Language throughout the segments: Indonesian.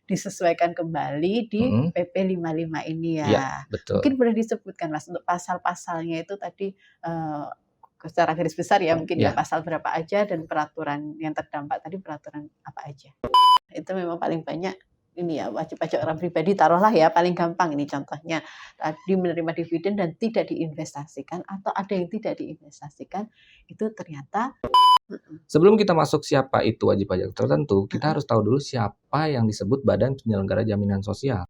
disesuaikan kembali di Mhm. PP 55 ini Iya, ya. betul. Mungkin boleh disebutkan Mas untuk pasal-pasalnya itu tadi, secara garis besar ya mungkin ya, Iya. pasal berapa aja dan peraturan yang terdampak tadi peraturan apa aja? Itu memang paling banyak ini ya, wajib pajak orang pribadi taruhlah ya paling gampang ini contohnya, tadi menerima dividen dan tidak diinvestasikan atau ada yang tidak diinvestasikan, itu ternyata Sebelum kita masuk siapa itu wajib pajak tertentu, kita heeh. harus tahu dulu siapa yang disebut Badan Penyelenggara Jaminan Sosial.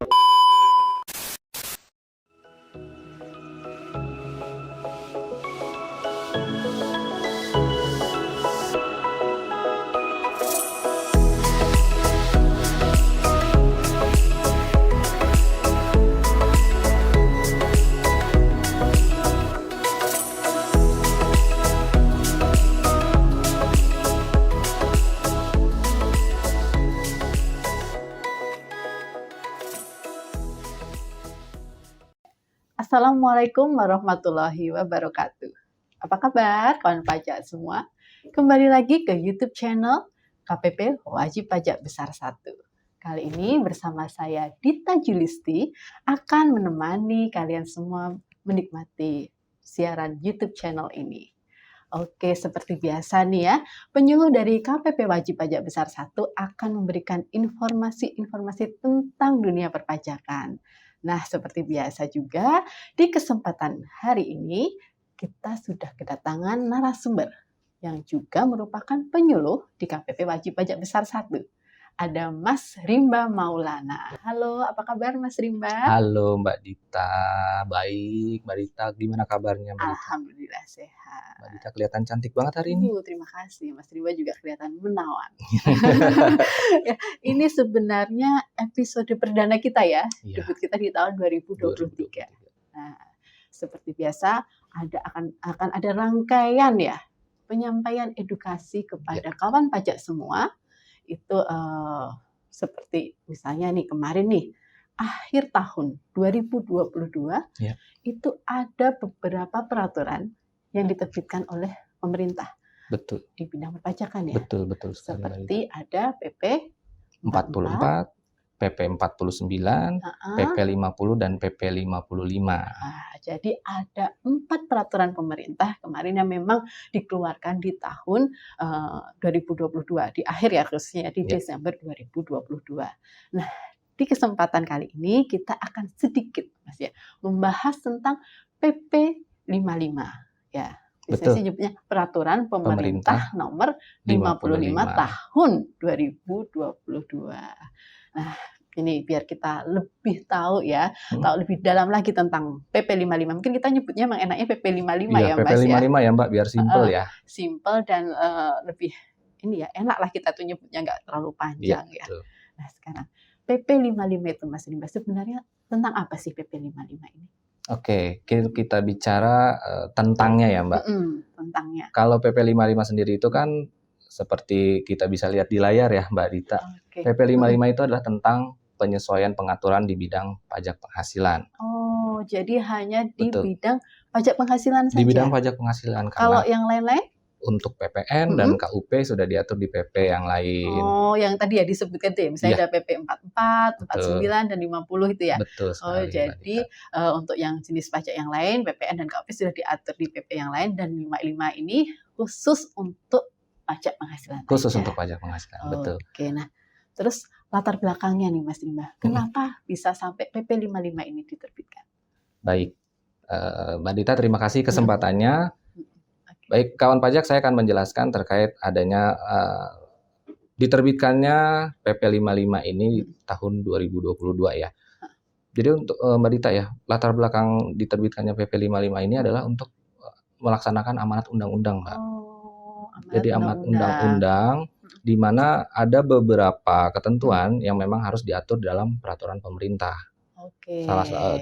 Assalamualaikum warahmatullahi wabarakatuh. Apa kabar kawan pajak semua? Kembali lagi ke YouTube channel KPP Wajib Pajak Besar 1. Kali ini bersama saya Dita Julisti akan menemani kalian semua menikmati siaran YouTube channel ini. Oke, seperti biasa nih ya, penyuluh dari KPP Wajib Pajak Besar 1 akan memberikan informasi-informasi tentang dunia perpajakan. Nah, seperti biasa juga, di kesempatan hari ini kita sudah kedatangan narasumber yang juga merupakan penyuluh di KPP Wajib Pajak Besar 1. Ada Mas Rimba Maulana. Halo, apa kabar Mas Rimba? Halo Mbak Dita, baik. Mbak Dita, gimana kabarnya Mbak Dita? Alhamdulillah sehat. Mbak Dita kelihatan cantik banget hari ini. Terima kasih. Mas Rimba juga kelihatan menawan. Ya, ini sebenarnya episode perdana kita ya. Iya. Debut kita di tahun 2023. Nah, seperti biasa akan ada rangkaian ya penyampaian edukasi kepada kawan pajak semua. Itu seperti misalnya nih kemarin nih akhir tahun 2022 itu ada beberapa peraturan yang diterbitkan oleh pemerintah. Betul. Di bidang perpajakan ya. Betul sekali. Seperti ada PP 44, PP 49, PP 50 dan PP 55. Jadi ada 4 peraturan pemerintah kemarin yang memang dikeluarkan di tahun 2022 di akhir ya khususnya di Desember 2022. Nah, di kesempatan kali ini kita akan sedikit Mas ya membahas tentang PP 55 ya. Biasanya nyebutnya peraturan pemerintah nomor 55 tahun 2022. Nah, ini biar kita lebih tahu ya, tahu lebih dalam lagi tentang PP 55. Mungkin kita nyebutnya memang enaknya PP 55 ya Mas PP 55 ya Mbak, biar simpel ya. Simpel dan lebih ini ya, enak lah kita tuh nyebutnya nggak terlalu panjang ya. Betul. Nah sekarang PP 55 itu Mas Rimba sebenarnya tentang apa sih PP 55 ini? Oke, kita bicara tentangnya ya Mbak. Tentangnya. Kalau PP 55 sendiri itu kan seperti kita bisa lihat di layar ya Mbak Dita. PP 55 itu adalah tentang penyesuaian pengaturan di bidang pajak penghasilan. Oh, jadi hanya di bidang pajak penghasilan saja? Di bidang pajak penghasilan. Kalau yang lain-lain? Untuk PPN dan KUP sudah diatur di PP yang lain. Oh, yang tadi ya disebutkan tuh ya, misalnya ada PP 44, 49, dan 50 itu ya? Betul sekali. Oh, jadi untuk yang jenis pajak yang lain, PPN dan KUP sudah diatur di PP yang lain, dan 55 ini khusus untuk pajak penghasilan. Khusus untuk pajak penghasilan, betul. Oke, nah terus latar belakangnya nih Mas Rimba, kenapa bisa sampai PP 55 ini diterbitkan? Baik, Mbak Dita terima kasih kesempatannya. Baik, kawan pajak, saya akan menjelaskan terkait adanya diterbitkannya PP 55 ini di tahun 2022 ya. Jadi untuk Mbak Dita ya, latar belakang diterbitkannya PP 55 ini adalah untuk melaksanakan amanat undang-undang, Mbak. Jadi amanat undang-undang di mana ada beberapa ketentuan yang memang harus diatur dalam peraturan pemerintah.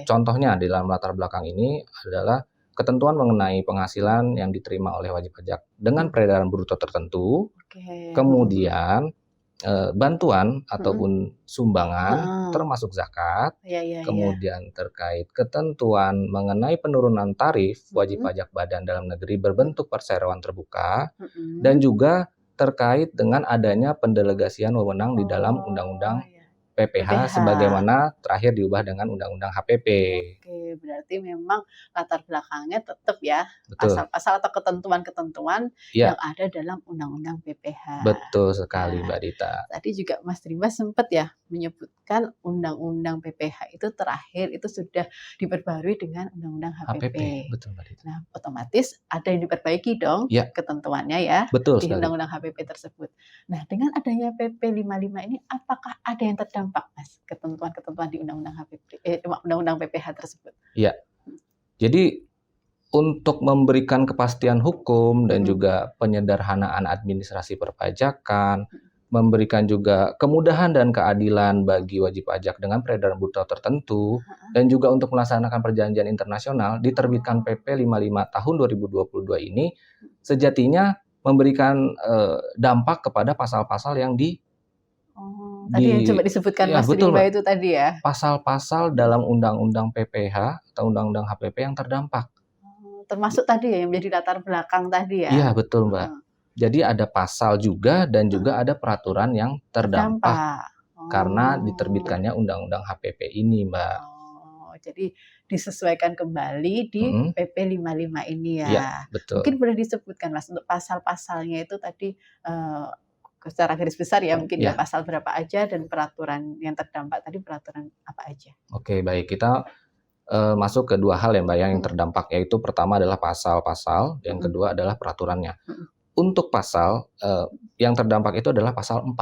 Contohnya di dalam latar belakang ini adalah ketentuan mengenai penghasilan yang diterima oleh wajib pajak dengan peredaran bruto tertentu, kemudian bantuan ataupun sumbangan termasuk zakat, kemudian terkait ketentuan mengenai penurunan tarif wajib pajak badan dalam negeri berbentuk perseroan terbuka, dan juga terkait dengan adanya pendelegasian wewenang di dalam undang-undang PPH PPH. sebagaimana terakhir diubah dengan Undang-Undang HPP. Oke, berarti memang latar belakangnya tetap ya Betul. pasal-pasal atau ketentuan-ketentuan Ya, yang ada dalam Undang-Undang PPH. betul sekali Ya. Mbak Dita. Tadi juga Mas Rimba sempat ya menyebutkan Undang-Undang PPH itu terakhir itu sudah diperbarui dengan Undang-Undang HPP. Betul Mbak Dita. Nah, otomatis ada yang diperbaiki dong Ya. ketentuannya ya Betul di sekali. Undang-Undang HPP tersebut. Nah, dengan adanya PP 55 ini apakah ada yang terdampak Mas ketentuan-ketentuan di Undang-Undang Undang-Undang PPH tersebut? Ya. Jadi untuk memberikan kepastian hukum dan juga penyederhanaan administrasi perpajakan, memberikan juga kemudahan dan keadilan bagi wajib pajak dengan peredaran bruto tertentu, dan juga untuk melaksanakan perjanjian internasional, diterbitkan PP 55 tahun 2022 ini sejatinya memberikan dampak kepada pasal-pasal yang tadi yang coba disebutkan ya, Mas betul, Rimba Mbak. itu tadi ya. Pasal-pasal dalam Undang-Undang PPH atau Undang-Undang HPP yang terdampak. Termasuk tadi ya yang menjadi latar belakang tadi ya. Iya, betul Mbak. Jadi ada pasal juga dan juga ada peraturan yang terdampak karena diterbitkannya Undang-Undang HPP ini, Mbak. Jadi disesuaikan kembali di PP 55 ini ya. Iya, betul. Mungkin boleh disebutkan Mas untuk pasal-pasalnya itu tadi secara garis besar ya mungkin ya pasal berapa aja dan peraturan yang terdampak tadi peraturan apa aja. Oke, baik. Kita masuk ke dua hal ya Mbak yang terdampak, yaitu pertama adalah pasal-pasal, yang kedua adalah peraturannya. Untuk pasal yang terdampak itu adalah pasal 4.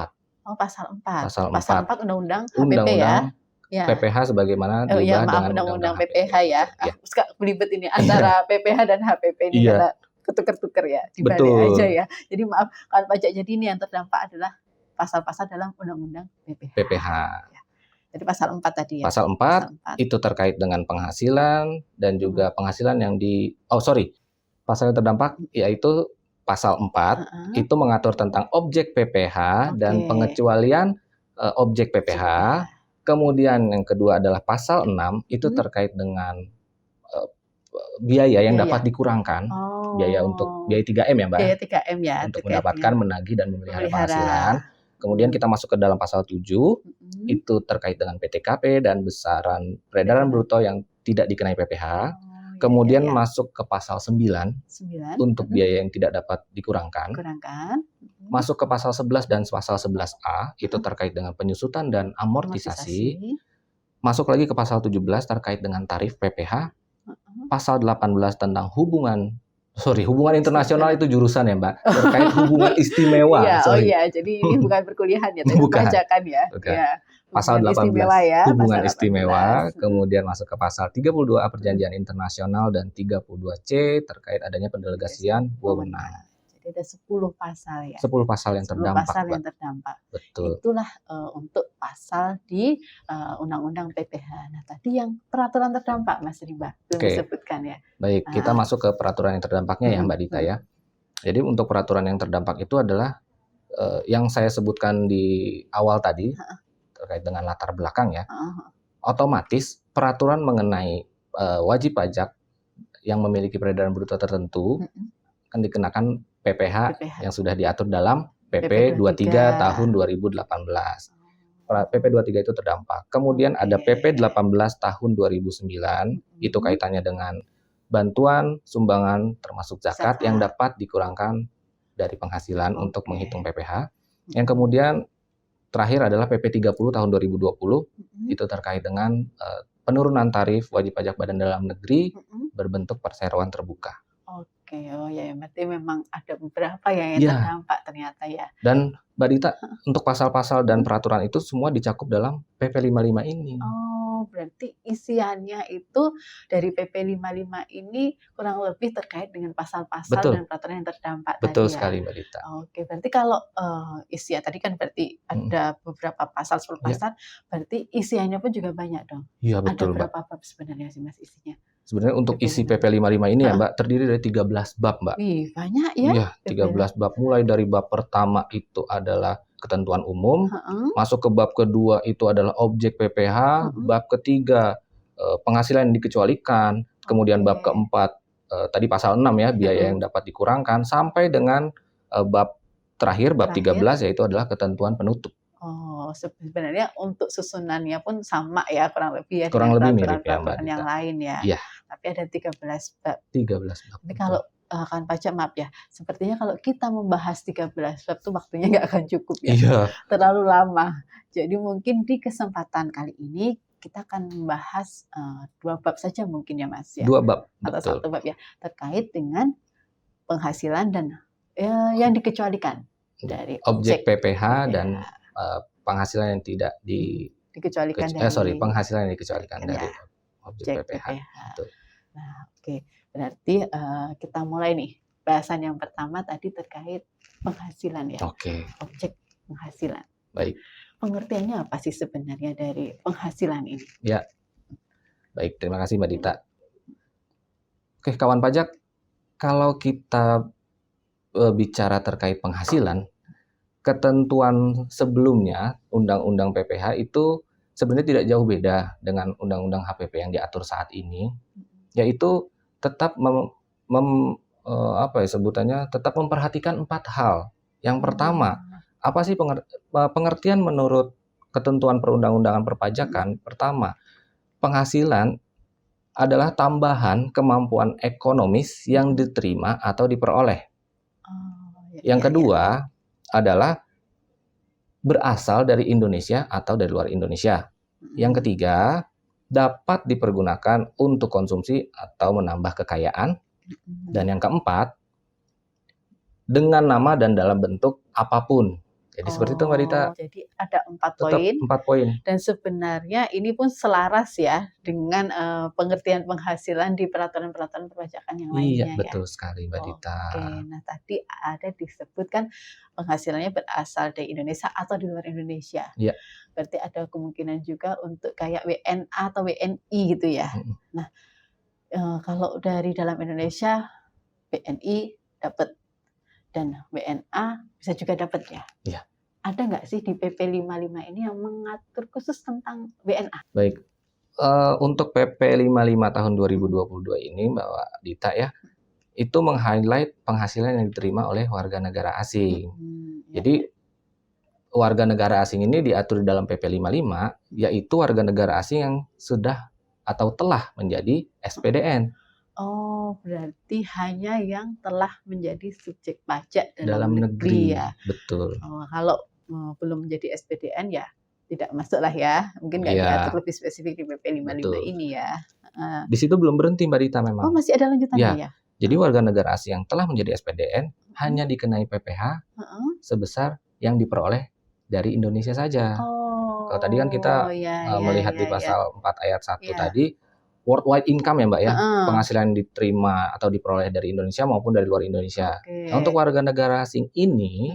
Oh, pasal 4. Pasal 4 Undang-Undang HPP ya. PPH sebagaimana diubah dengan Undang-Undang PPH ya. Suka belibet ini antara PPH dan HPP ini karena ketuker-tuker ya, dibalik aja ya. Jadi maaf kalau pajak jadi ini yang terdampak adalah pasal-pasal dalam Undang-Undang PPH. Ya. Jadi pasal 4 tadi ya. Pasal 4 itu terkait dengan penghasilan dan juga penghasilan yang pasal yang terdampak yaitu pasal 4 itu mengatur tentang objek PPH dan pengecualian objek PPH. Kemudian yang kedua adalah pasal 6 itu terkait dengan biaya yang dapat dikurangkan. Biaya 3M ya Mbak. Biaya 3M ya. Untuk mendapatkan, menagih dan memelihara penghasilan. Kemudian kita masuk ke dalam pasal 7, itu terkait dengan PTKP dan besaran peredaran bruto yang tidak dikenai PPH. Kemudian masuk ke pasal 9 untuk biaya yang tidak dapat dikurangkan. Masuk ke pasal 11 dan pasal 11A, itu terkait dengan penyusutan dan amortisasi. Masuk lagi ke pasal 17 terkait dengan tarif PPH. Pasal 18 tentang hubungan internasional itu jurusan ya Mbak, terkait hubungan istimewa. Jadi ini bukan perkuliahan ya, tapi perpajakan ya. Pasal 18 ya, hubungan istimewa, kemudian masuk ke pasal 32A perjanjian internasional dan 32C terkait adanya pendelegasian wewenang. Jadi ada 10 pasal ya. 10 pasal yang terdampak. Betul. Itulah untuk pasal di Undang-Undang PPH. Nah, tadi yang peraturan terdampak Mas Rimba belum disebutkan ya. Baik, kita masuk ke peraturan yang terdampaknya ya Mbak Dita ya. Jadi untuk peraturan yang terdampak itu adalah yang saya sebutkan di awal tadi terkait dengan latar belakang ya. Otomatis peraturan mengenai wajib pajak yang memiliki peredaran bruto tertentu akan dikenakan PPH yang sudah diatur dalam PP 23 tahun 2018. PP 23 itu terdampak. Kemudian ada PP 18 tahun 2009, itu kaitannya dengan bantuan, sumbangan, termasuk zakat yang dapat dikurangkan dari penghasilan untuk menghitung PPH. Yang kemudian terakhir adalah PP 30 tahun 2020, itu terkait dengan penurunan tarif wajib pajak badan dalam negeri berbentuk perseroan terbuka. Oke, berarti memang ada beberapa yang terdampak ternyata ya. Dan Mbak Dita, untuk pasal-pasal dan peraturan itu semua dicakup dalam PP 55 ini. Berarti isiannya itu dari PP 55 ini kurang lebih terkait dengan pasal-pasal dan peraturan yang terdampak tadi ya. Betul sekali Mbak Dita. Oke, berarti kalau isian tadi kan berarti ada beberapa pasal, 10 pasal, berarti isiannya pun juga banyak dong. Iya, betul Mbak. Ada berapa bab sebenarnya sih Mas isinya? Sebenarnya untuk isi PP 55 ini ya Mbak, terdiri dari 13 bab Mbak. Wih, banyak ya? Iya, 13 bab. Mulai dari bab pertama itu adalah ketentuan umum, masuk ke bab kedua itu adalah objek PPH, bab ketiga penghasilan yang dikecualikan, kemudian bab keempat tadi pasal 6 ya, biaya yang dapat dikurangkan, sampai dengan bab terakhir, bab 13 yaitu adalah ketentuan penutup. Oh, sebenarnya untuk susunannya pun sama ya kurang lebih ya Kurang dengan lebih mirip ya, Mbak peraturan-peraturan yang Dita. lain ya. Iya, Tapi ada 13 bab. 13 bab, Tapi betul. kalau kan pajak maaf ya, sepertinya kalau kita membahas 13 bab tuh waktunya nggak akan cukup ya, Iya, terlalu lama. Jadi mungkin di kesempatan kali ini kita akan membahas 2 bab saja mungkin ya Mas ya, 2 bab, atau betul. 1 bab ya, terkait dengan penghasilan dan yang dikecualikan dari Objek PPH PPH. dan penghasilan yang tidak Dikecualikan dari penghasilan yang dikecualikan ya, dari objek PPH. Betul. Nah, oke. Berarti kita mulai nih. Bahasan yang pertama tadi terkait penghasilan ya. Oke, Objek penghasilan. baik. Pengertiannya apa sih sebenarnya dari penghasilan ini? Ya, baik. Terima kasih Mbak Dita. Oke, kawan pajak, kalau kita bicara terkait penghasilan, ketentuan sebelumnya Undang-Undang PPH itu sebenarnya tidak jauh beda dengan Undang-Undang HPP yang diatur saat ini, yaitu tetap tetap memperhatikan 4 hal. Yang pertama, apa sih pengertian menurut ketentuan perundang-undangan perpajakan? Pertama, penghasilan adalah tambahan kemampuan ekonomis yang diterima atau diperoleh. Yang kedua adalah berasal dari Indonesia atau dari luar Indonesia. Yang ketiga, dapat dipergunakan untuk konsumsi atau menambah kekayaan. Dan yang keempat, dengan nama dan dalam bentuk apapun. Jadi seperti itu Mbak Dita. Jadi ada 4 Tetap poin. 4 poin. Dan sebenarnya ini pun selaras ya dengan pengertian penghasilan di peraturan-peraturan perpajakan yang lainnya. Iya, betul sekali Mbak Dita. Oke, nah tadi ada disebutkan penghasilannya berasal dari Indonesia atau di luar Indonesia. Iya. Berarti ada kemungkinan juga untuk kayak WNA atau WNI gitu ya. Nah, kalau dari dalam Indonesia WNI dapat dan WNA bisa juga dapat ya. Iya. Ada nggak sih di PP 55 ini yang mengatur khusus tentang WNA? Baik, untuk PP 55 tahun 2022 ini Mbak Dita ya, itu meng-highlight penghasilan yang diterima oleh warga negara asing. Jadi warga negara asing ini diatur dalam PP 55, yaitu warga negara asing yang sudah atau telah menjadi SPDN. Oh, berarti hanya yang telah menjadi subjek pajak dalam negeri ya. Betul. Kalau belum menjadi SPDN ya tidak masuk lah ya. Mungkin nggak diatur lebih spesifik di PP 55 Betul. ini ya. Di situ belum berhenti Mbak Dita memang. Oh, masih ada lanjutannya ya? Jadi warga negara asing yang telah menjadi SPDN hanya dikenai PPH sebesar yang diperoleh dari Indonesia saja. Kalau tadi kan kita melihat di pasal 4 ayat 1 tadi, worldwide income ya Mbak ya, penghasilan yang diterima atau diperoleh dari Indonesia maupun dari luar Indonesia. Nah, untuk warga negara asing ini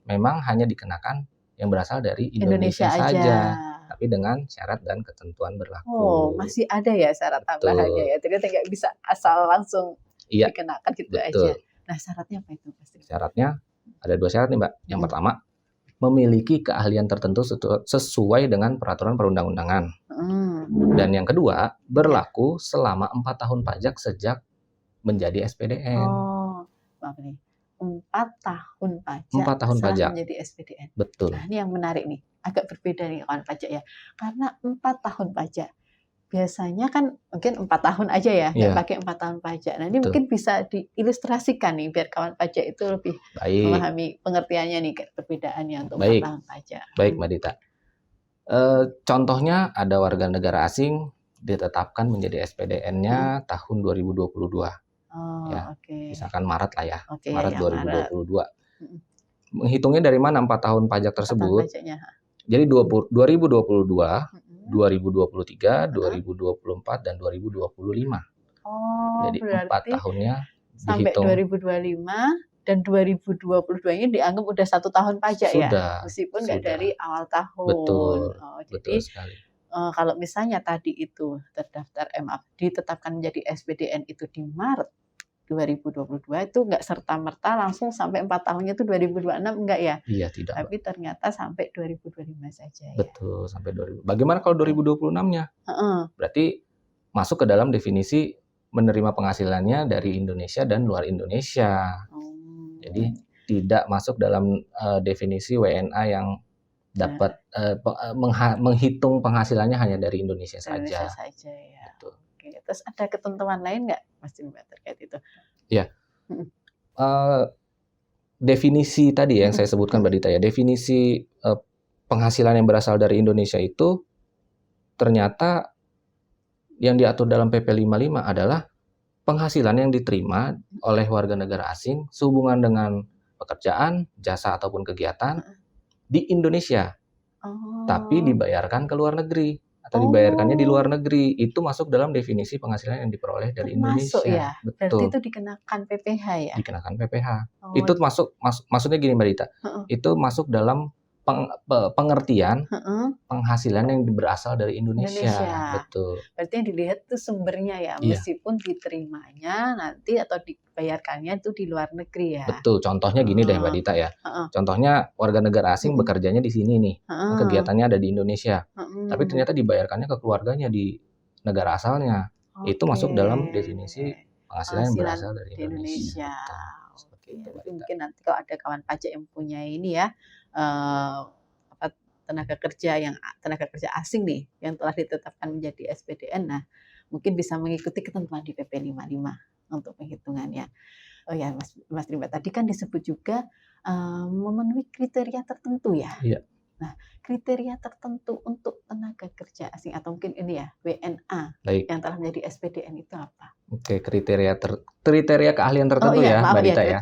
memang hanya dikenakan yang berasal dari Indonesia saja, tapi dengan syarat dan ketentuan berlaku. Oh, masih ada ya syarat tambahannya ya, ternyata nggak bisa asal langsung dikenakan gitu aja. Nah, syaratnya apa itu? Syaratnya ada 2 syarat nih Mbak. Yang pertama, memiliki keahlian tertentu sesuai dengan peraturan perundang-undangan. Dan yang kedua, berlaku selama 4 tahun pajak sejak menjadi SPDN. Oh, maaf nih. 4 tahun pajak 4 tahun pajak menjadi SPDN. Betul. Nah, ini yang menarik nih. Agak berbeda nih kawan pajak ya. Karena 4 tahun pajak. Biasanya kan mungkin 4 tahun aja ya, nggak pakai 4 tahun pajak. Nah, ini mungkin bisa diilustrasikan nih biar kawan pajak itu lebih memahami pengertiannya nih perbedaannya untuk 4 tahun pajak. Baik, Mbak Dita. Contohnya ada warga negara asing ditetapkan menjadi SPDN-nya tahun 2022. Misalkan Maret lah ya, Maret 2022. Menghitungnya dari mana 4 tahun pajak tersebut? Jadi 2022, 2023, 2024, dan 2025. Jadi berarti 4 tahunnya sampai dihitung. 2025 dan 2022 ini dianggap udah 1 tahun pajak ya, meskipun nggak dari awal tahun. Betul, jadi sekali. Kalau misalnya tadi itu ditetapkan menjadi SPDN itu di Maret 2022 itu nggak serta-merta langsung sampai 4 tahunnya itu 2026 enggak ya? Iya, tidak. Tapi ternyata sampai 2025 saja ya. Betul, sampai 2000. Bagaimana kalau 2026-nya? Berarti masuk ke dalam definisi menerima penghasilannya dari Indonesia dan luar Indonesia. Jadi tidak masuk dalam definisi WNA yang dapat menghitung penghasilannya hanya dari Indonesia Indonesia saja. saja ya. Betul. Oke. Terus ada ketentuan lain nggak Mas Rimba terkait itu? Ya. Mm-mm. Definisi tadi yang saya sebutkan Mbak Dita ya, definisi penghasilan yang berasal dari Indonesia itu ternyata yang diatur dalam PP 55 adalah penghasilan yang diterima oleh warga negara asing sehubungan dengan pekerjaan, jasa ataupun kegiatan di Indonesia, tapi dibayarkan ke luar negeri atau dibayarkannya di luar negeri, itu masuk dalam definisi penghasilan yang diperoleh dari Termasuk Indonesia. ya. Betul. Berarti itu dikenakan PPh ya? Dikenakan PPh. Itu maksudnya gini Mbak Dita, itu masuk dalam pengertian penghasilan yang berasal dari Indonesia. Betul. Berarti yang dilihat itu sumbernya ya, meskipun diterimanya nanti atau dibayarkannya itu di luar negeri ya. Betul. Contohnya gini deh Mbak Dita ya. Contohnya warga negara asing bekerjanya di sini nih, kegiatannya ada di Indonesia, tapi ternyata dibayarkannya ke keluarganya di negara asalnya. Itu masuk dalam definisi penghasilan yang berasal dari Indonesia. Seperti itu. Mungkin nanti kalau ada kawan pajak yang punya ini ya, tenaga kerja asing nih yang telah ditetapkan menjadi SPDN, nah mungkin bisa mengikuti ketentuan di PP 55 untuk penghitungannya. Oh ya Mas Rimba, tadi kan disebut juga memenuhi kriteria tertentu ya. Iya. Nah, kriteria tertentu untuk tenaga kerja asing atau mungkin ini ya WNA yang telah menjadi SPDN itu apa? Oke, kriteria keahlian tertentu ya, Mbak Dita ya.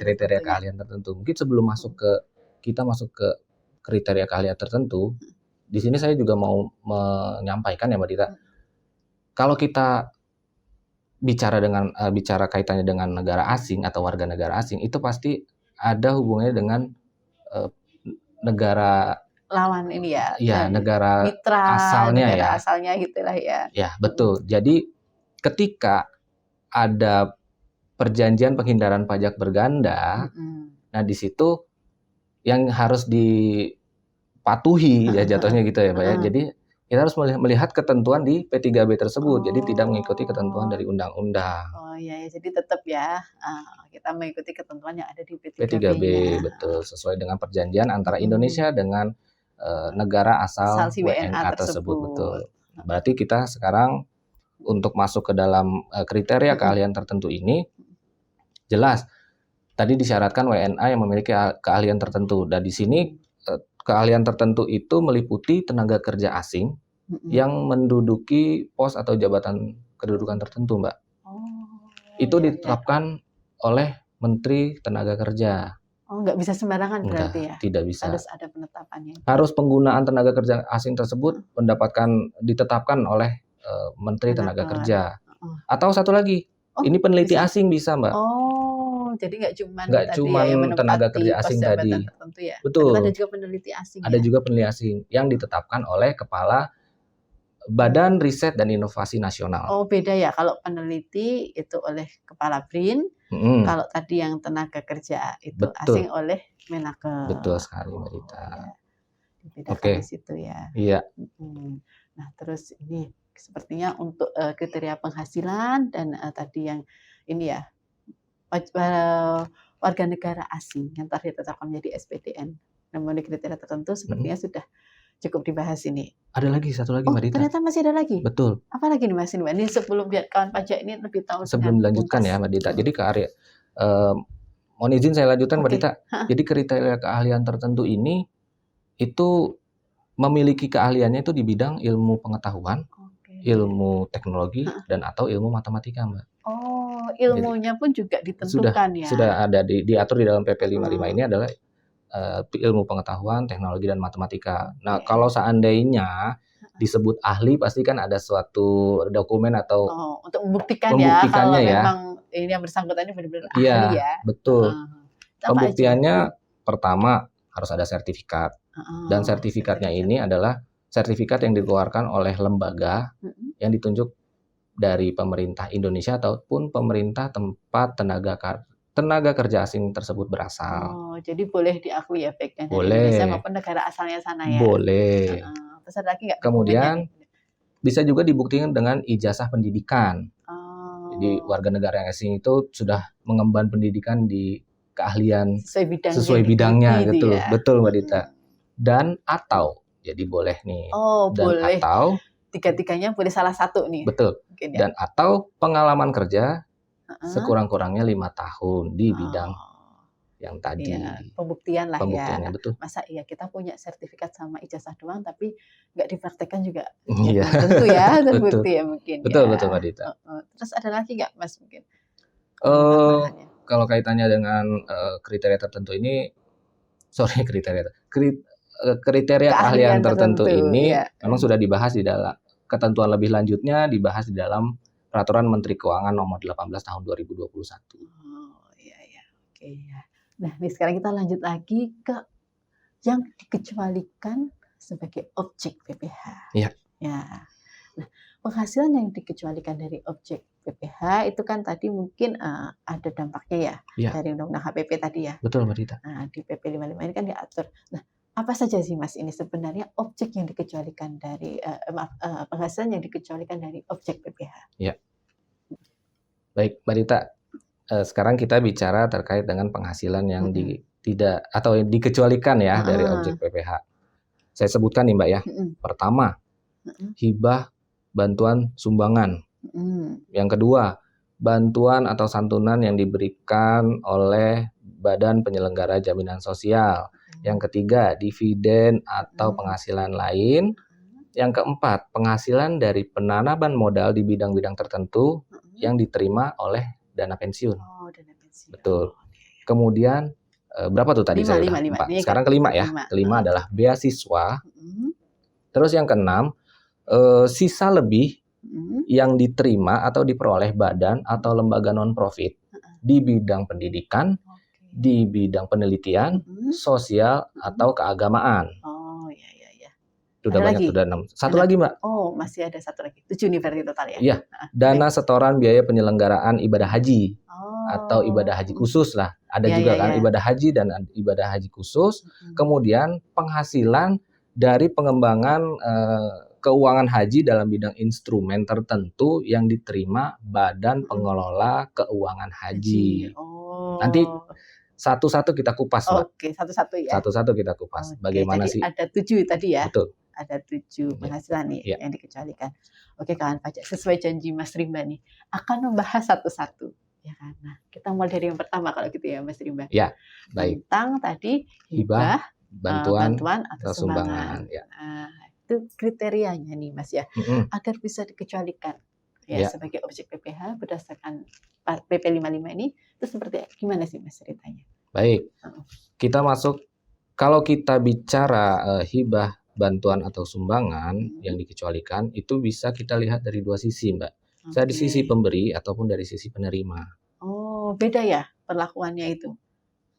Kriteria keahlian tertentu. Mungkin sebelum kita masuk ke kriteria keahlian tertentu, di sini saya juga mau menyampaikan ya Mbak Dita. Kalau kita bicara kaitannya dengan negara asing atau warga negara asing, itu pasti ada hubungannya dengan negara lawan ini ya. Iya, negara mitra asalnya negara ya. Asalnya gitulah ya. Ya, betul. Jadi ketika ada perjanjian penghindaran pajak berganda, nah di situ yang harus dipatuhi ya jatuhnya gitu ya Pak ya. Jadi kita harus melihat ketentuan di P3B tersebut, jadi tidak mengikuti ketentuan dari undang-undang. Oh iya, jadi tetap ya kita mengikuti ketentuan yang ada di P3B, betul, sesuai dengan perjanjian antara Indonesia dengan negara asal si WNA tersebut, betul. Berarti kita sekarang untuk masuk ke dalam kriteria keahlian tertentu ini, jelas tadi disyaratkan WNA yang memiliki keahlian tertentu. Dan di sini keahlian tertentu itu meliputi tenaga kerja asing yang menduduki pos atau jabatan kedudukan tertentu, Mbak. Itu ditetapkan oleh Menteri Tenaga Kerja. Oh, nggak bisa sembarangan berarti ya? Tidak bisa. Harus ada penetapannya. Harus penggunaan tenaga kerja asing tersebut ditetapkan oleh Menteri Tenaga Kerja. Atau satu lagi, ini peneliti asing bisa, Mbak. Oh, jadi nggak cuma tenaga kerja asing tadi. Ya? Betul. Ada juga peneliti asing. Ada juga peneliti asing yang ditetapkan oleh Kepala Badan Riset dan Inovasi Nasional. Oh, beda ya. Kalau peneliti itu oleh Kepala BRIN, kalau tadi yang tenaga kerja itu asing oleh Menaker. Betul sekali, Mbak Dita. Oke. Di situ ya. Iya. Nah, terus ini sepertinya untuk kriteria penghasilan dan tadi yang ini ya warga negara asing yang telah ditetapkan menjadi SPDN dan memenuhi kriteria tertentu sepertinya sudah cukup dibahas ini. Ada lagi, satu lagi Mbak Dita. Ternyata masih ada lagi? Betul. Apa lagi nih Mas Indra? Ini sebelum biar kawan pajak ini lebih tahu. Sebelum dilanjutkan ya Mbak Dita. Jadi mohon izin saya lanjutkan Mbak Dita. Jadi kriteria keahlian tertentu ini itu memiliki keahliannya itu di bidang ilmu pengetahuan, ilmu teknologi, dan atau ilmu matematika, Mbak. Oh, ilmunya pun juga ditentukan ya? Sudah ada diatur di dalam PP 55 ini adalah ilmu pengetahuan, teknologi, dan matematika. Nah, kalau seandainya disebut ahli, pasti kan ada suatu dokumen atau untuk membuktikannya kalau ya. Memang ini yang bersangkutan ini benar-benar ahli ya. Betul. Pembuktiannya pertama harus ada sertifikat. Dan sertifikatnya ini adalah sertifikat yang dikeluarkan oleh lembaga yang ditunjuk dari pemerintah Indonesia ataupun pemerintah tempat tenaga kerja asing tersebut berasal. Oh, jadi boleh diakui ya baik dari Indonesia maupun negara asalnya sana ya? Boleh. Terus ada lagi nggak? Kemudian bisa juga dibuktikan dengan ijazah pendidikan. Jadi warga negara asing itu sudah mengemban pendidikan di keahlian sesuai bidangnya gitu. Ya? Betul Mbak Dita. dan atau. Jadi boleh nih. Oh, Dan boleh. atau, Tiga-tiganya boleh salah satu nih. betul. Mungkin ya. Dan atau pengalaman kerja Heeh. sekurang-kurangnya 5 tahun di bidang Oh, yang tadi. iya, pembuktian lah ya. Pembuktiannya betul. Masa iya kita punya sertifikat sama ijazah doang tapi nggak dipraktekkan juga. Iya. Belum tentu ya Betul. terbukti ya mungkin Betul, ya. betul Mbak Dita. Terus ada lagi nggak Mas mungkin? Tambahannya. Kalau kaitannya dengan kriteria tertentu ini, kriteria keahlian tertentu ini ya. memang sudah dibahas di dalam ketentuan lebih lanjutnya, dibahas di dalam Peraturan Menteri Keuangan Nomor 18 Tahun 2021. Oh, iya ya. Oke ya. Nah, nih sekarang kita lanjut lagi ke yang dikecualikan sebagai objek PPh. Iya. Ya. Nah, penghasilan yang dikecualikan dari objek PPh itu kan tadi mungkin ada dampaknya ya, Iya. dari Undang-Undang HPP tadi ya. Betul Mbak Dita. Nah, di PP 55 ini kan diatur. Nah, apa saja sih Mas ini sebenarnya objek yang dikecualikan dari penghasilan yang dikecualikan dari objek PPh? Ya. Baik, Mbak Dita. Sekarang kita bicara terkait dengan penghasilan yang tidak atau dikecualikan ya dari objek PPh. Saya sebutkan nih Mbak ya. Pertama, hibah bantuan sumbangan. Yang kedua, bantuan atau santunan yang diberikan oleh Badan Penyelenggara Jaminan Sosial. Yang ketiga, dividen atau penghasilan lain. Yang keempat, penghasilan dari penanaman modal di bidang-bidang tertentu yang diterima oleh dana pensiun. Oh, dana pensiun. Betul. Kemudian berapa tuh tadi? Saya udah 4. Sekarang kelima ya. Kelima adalah beasiswa. Terus yang keenam, sisa lebih yang diterima atau diperoleh badan atau lembaga non-profit di bidang pendidikan, di bidang penelitian, sosial, atau keagamaan. Oh, iya, iya, iya. Sudah banyak, sudah 6. Satu lagi, Mbak. Oh, masih ada satu lagi. 7 nih berarti total ya? Iya, dana setoran biaya penyelenggaraan ibadah haji. Atau ibadah haji khusus lah. Ada juga kan ibadah haji dan ibadah haji khusus. Kemudian penghasilan dari pengembangan keuangan haji dalam bidang instrumen tertentu yang diterima Badan Pengelola Keuangan Haji. Nanti satu-satu kita kupas, Mbak. Oke, satu-satu ya. Satu-satu kita kupas. Bagaimana jadi sih? Ada 7 tadi ya. Betul. Ada 7 penghasilan nih yang dikecualikan. Oke, kawan pajak, sesuai janji Mas Rimba nih, akan membahas satu-satu. Ya kan? Nah, kita mulai dari yang pertama kalau gitu ya Mas Rimba. Ya, baik. Tentang tadi hibah, bantuan atau sumbangan. Ya. Nah, itu kriterianya nih Mas ya, agar bisa dikecualikan ya sebagai objek PPh berdasarkan PP 55 ini, itu seperti gimana sih Mas ceritanya? Baik, kita masuk, kalau kita bicara hibah, bantuan atau sumbangan yang dikecualikan, itu bisa kita lihat dari dua sisi Mbak. Dari sisi pemberi ataupun dari sisi penerima. Oh, beda ya perlakuannya itu?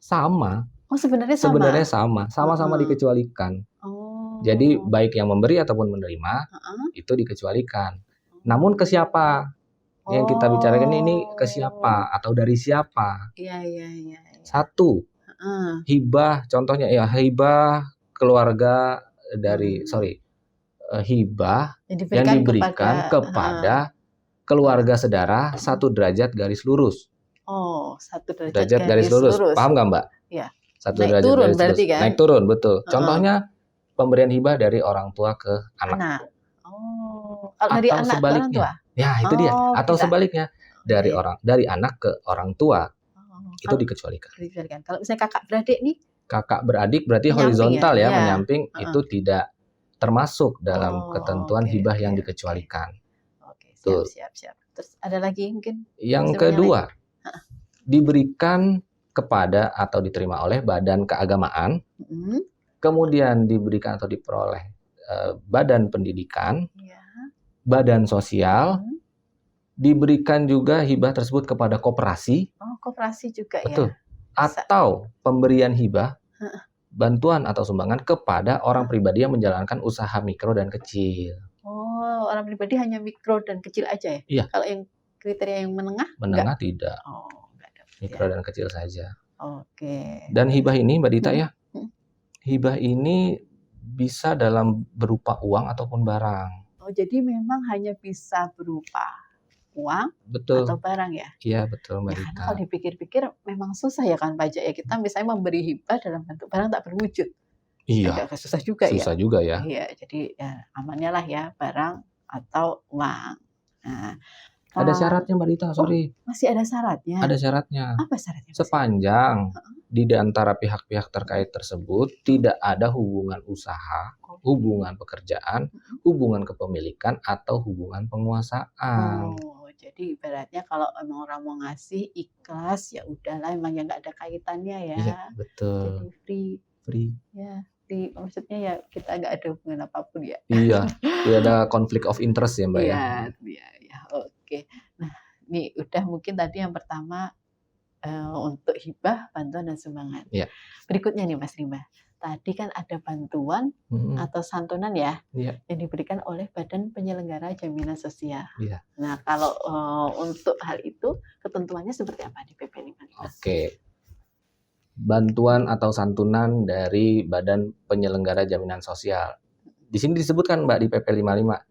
Sama. Oh, sebenarnya sama? Sebenarnya sama-sama dikecualikan. Oh. Jadi baik yang memberi ataupun menerima, itu dikecualikan. Namun ke siapa? Yang kita bicarakan ini ke siapa atau dari siapa? Iya. Satu, hibah, contohnya ya hibah keluarga dari, hibah yang diberikan kepada keluarga sedara 1 derajat garis lurus. Oh, 1 derajat garis lurus. Paham nggak Mbak? Iya. 1 derajat turun, garis lurus. Kan? Naik turun, betul. Contohnya pemberian hibah dari orang tua ke anak. Oh, kalau dari anak sebaliknya. Ke orang tua? Ya, itu dia. Atau sebaliknya, dari anak ke orang tua. Itu dikecualikan. Kalau misalnya kakak beradik nih? Kakak beradik berarti horizontal ya, menyamping, itu tidak termasuk dalam ketentuan hibah yang dikecualikan. Oke, siap. Terus ada lagi mungkin? Yang kedua, diberikan kepada atau diterima oleh badan keagamaan, kemudian diberikan atau diperoleh badan pendidikan, badan sosial, diberikan juga hibah tersebut kepada koperasi. Oh, koperasi juga. Betul. Atau pemberian hibah, bantuan atau sumbangan kepada orang pribadi yang menjalankan usaha mikro dan kecil. Oh, orang pribadi hanya mikro dan kecil aja ya? Iya. Kalau yang kriteria yang menengah? Menengah tidak. Oh, enggak ada. Mikro dan kecil saja. Oke. Dan hibah ini Mbak Dita ya, hibah ini bisa dalam berupa uang ataupun barang. Oh, jadi memang hanya bisa berupa uang atau barang ya? Iya, betul Mbak Dita. Karena kalau dipikir-pikir memang susah ya kan pajak ya, kita misalnya memberi hibah dalam bentuk barang tak berwujud. Iya, agak susah juga ya. susah juga ya. Iya, jadi ya amannya lah ya barang atau uang. Nah, Ada Kak, syaratnya Mbak Dita, oh sorry. masih ada syaratnya? Ada syaratnya. Apa syaratnya, Mas? Sepanjang di antara pihak-pihak terkait tersebut tidak ada hubungan usaha, hubungan pekerjaan, hubungan kepemilikan, atau hubungan penguasaan. Oh, jadi ibaratnya kalau emang orang mau ngasih ikhlas ya udahlah emang ya nggak ada kaitannya ya. Iya, betul. Jadi free. Free. Ya, free. Maksudnya ya kita nggak ada hubungan apapun ya. Iya, tidak ada conflict of interest ya Mbak ya. Iya, iya, oke. Nah, nih udah mungkin tadi yang pertama untuk hibah, bantuan dan sumbangan. Iya. Berikutnya nih Mas Rimba, tadi kan ada bantuan atau santunan ya Iya. yang diberikan oleh Badan Penyelenggara Jaminan Sosial. Iya. Nah, kalau untuk hal itu ketentuannya seperti apa di PP 55? Oke. Bantuan atau santunan dari Badan Penyelenggara Jaminan Sosial. Di sini disebutkan Mbak di PP 55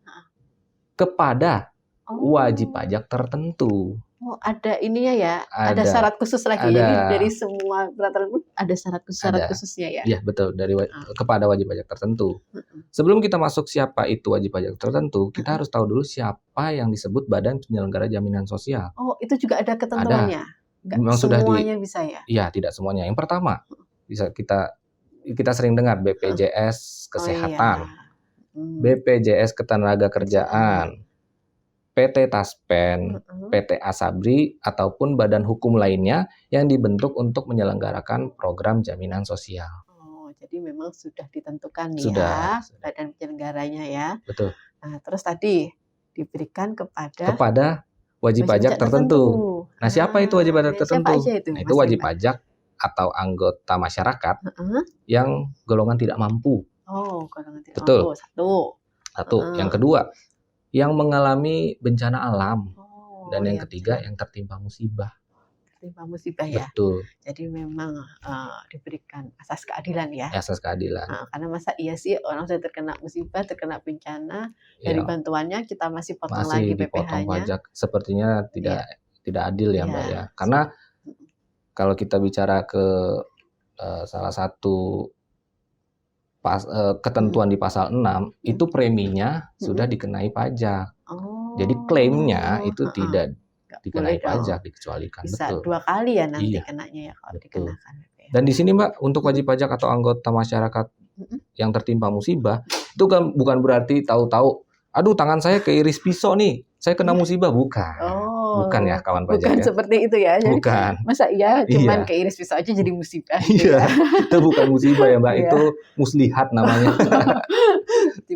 kepada wajib pajak tertentu. Oh, ada ininya ya, ada syarat khusus lagi. Jadi dari semua peraturan pun ada syarat khususnya ya. Iya, betul, dari kepada wajib pajak tertentu. Sebelum kita masuk siapa itu wajib pajak tertentu, kita harus tahu dulu siapa yang disebut Badan Penyelenggara Jaminan Sosial. Oh, itu juga ada ketentuannya. Nggak Memang semuanya bisa ya? Iya, tidak semuanya. Yang pertama, bisa kita sering dengar BPJS Kesehatan, BPJS Ketenagakerjaan, PT Taspen, PT Asabri, ataupun badan hukum lainnya yang dibentuk untuk menyelenggarakan program jaminan sosial. Oh, jadi memang sudah ditentukan nih Sudah. ya, badan penyelenggaranya ya. Betul. Nah, terus tadi diberikan kepada wajib pajak tertentu. Nah, siapa itu wajib pajak tertentu? Siapa aja itu? Nah, itu wajib pajak atau anggota masyarakat yang golongan tidak mampu. Oh, golongan tidak mampu. Satu. Yang kedua, yang mengalami bencana alam. Dan yang ketiga, yang tertimpa musibah. Tertimpa musibah ya? Betul. Jadi memang diberikan asas keadilan ya? Asas keadilan. Karena masa iya sih orang sudah terkena musibah, terkena bencana, dari bantuannya kita masih potong lagi dipotong PPh-nya. pajak. Sepertinya tidak adil ya Mbak ya. Karena kalau kita bicara ke salah satu ketentuan di pasal 6, itu preminya sudah dikenai pajak. Jadi klaimnya itu tidak dikenai pajak, dikecualikan. Bisa betul. 2 kali ya nanti kenanya ya kalau dikenakan. Dan di sini Mbak, untuk wajib pajak atau anggota masyarakat yang tertimpa musibah, itu kan bukan berarti tahu-tahu, aduh tangan saya keiris pisau nih, saya kena musibah. Bukan ya kawan pajak. Bukan seperti itu ya. Jadi, bukan. Masa iya cuman keiris pisau aja jadi musibah. Iya, itu bukan musibah ya Mbak, itu muslihat namanya.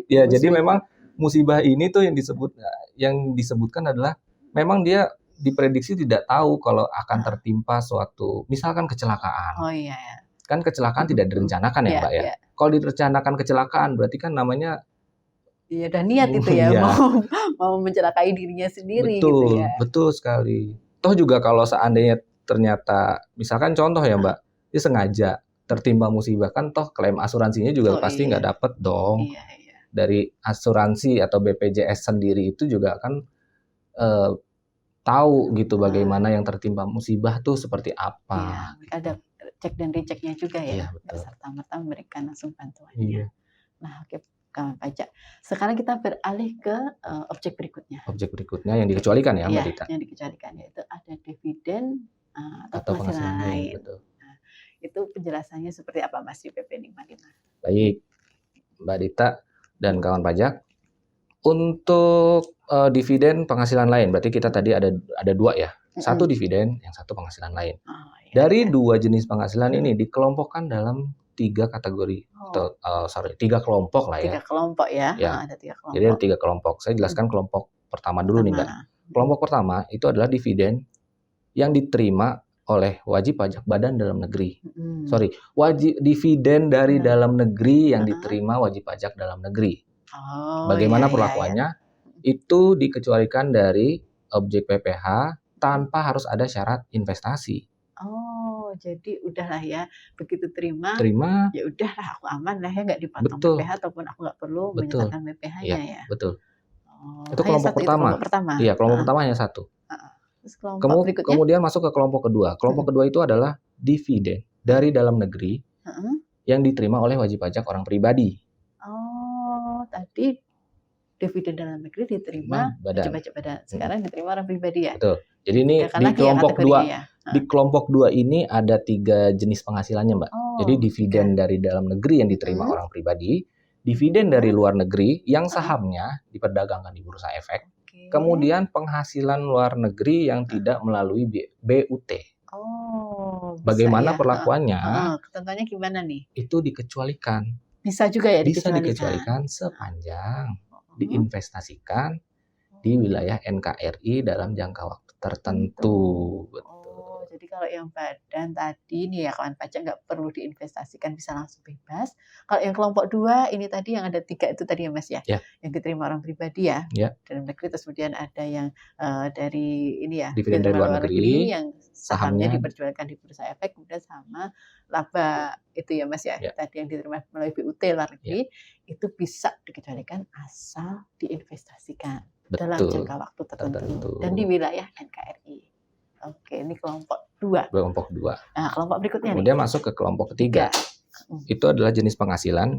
Ya, jadi memang musibah ini tuh yang disebutkan adalah memang dia diprediksi tidak tahu kalau akan tertimpa suatu, misalkan kecelakaan. Oh iya. Kan kecelakaan tidak direncanakan ya Mbak ya. Kalau direncanakan kecelakaan berarti kan namanya iya, udah niat itu ya, mau mencelakai dirinya sendiri gitu ya. Betul sekali. Toh juga kalau seandainya ternyata, misalkan contoh ya Mbak, dia sengaja tertimpa musibah, kan toh klaim asuransinya juga pasti nggak dapet dong. Iya. Dari asuransi atau BPJS sendiri itu juga kan tahu gitu bagaimana yang tertimpa musibah tuh seperti apa. Iya, ada cek dan rechecknya juga ya. Iya, betul. Serta-merta memberikan langsung bantuannya. Iya. Nah, oke. Kawan pajak. Sekarang kita beralih ke objek berikutnya. Objek berikutnya yang dikecualikan ya Mbak Dita. Yang dikecualikan yaitu ada dividen atau penghasilan lain. Betul. Nah, itu penjelasannya seperti apa Mas di PP 55? Baik, Mbak Dita dan kawan pajak. Untuk dividen penghasilan lain, berarti kita tadi ada dua ya. Satu dividen, yang satu penghasilan lain. Dari dua jenis penghasilan ini dikelompokkan dalam 3 kategori, atau 3 kelompok lah ya. 3 kelompok ya. Ada 3 kelompok. Jadi ada 3 kelompok. Saya jelaskan kelompok pertama dulu nih Mbak. Kelompok pertama itu adalah dividen yang diterima oleh wajib pajak badan dalam negeri. Dividen dari dalam negeri yang diterima wajib pajak dalam negeri. Bagaimana perlakuannya? Itu dikecualikan dari objek PPh tanpa harus ada syarat investasi. Oh, jadi udahlah ya, begitu terima ya udahlah aku aman lah ya, nggak dipotong PPh ataupun aku nggak perlu menyertakan PPh-nya ya. Betul. Itu kelompok pertama. Iya, kelompok pertama hanya satu. Terus kemudian masuk ke kelompok kedua. Kelompok kedua itu adalah dividen dari dalam negeri yang diterima oleh wajib pajak orang pribadi. Oh, tadi dividen dalam negeri diterima wajib pajak badan. Sekarang diterima orang pribadi ya? Betul. Jadi ini di kelompok 2. Di kelompok 2 ini ada 3 jenis penghasilannya, Mbak. Jadi dividen dari dalam negeri yang diterima orang pribadi, dividen dari luar negeri yang sahamnya diperdagangkan di bursa efek, kemudian penghasilan luar negeri yang tidak melalui BUT. Bagaimana perlakuannya? Ketentuannya gimana nih? Itu dikecualikan. Bisa juga ya dikecualikan? Bisa dikecualikan sepanjang diinvestasikan di wilayah NKRI dalam jangka waktu tertentu. Oh, jadi kalau yang badan tadi nih ya kawan pajak nggak perlu diinvestasikan, bisa langsung bebas. Kalau yang kelompok 2 ini tadi yang ada 3 itu tadi ya Mas ya, yang diterima orang pribadi ya, dalam negeri, terus kemudian ada yang dari ini ya, dividen dari luar negeri yang sahamnya diperjualkan di bursa efek, kemudian sama laba itu ya Mas ya, tadi yang diterima melalui BUT luar negeri, itu bisa dikecualikan asal diinvestasikan dalam jangka waktu tertentu dan di wilayah NKRI. Oke, ini kelompok 2. Kelompok 2. Nah, kelompok berikutnya kemudian masuk ke kelompok 3. Itu adalah jenis penghasilan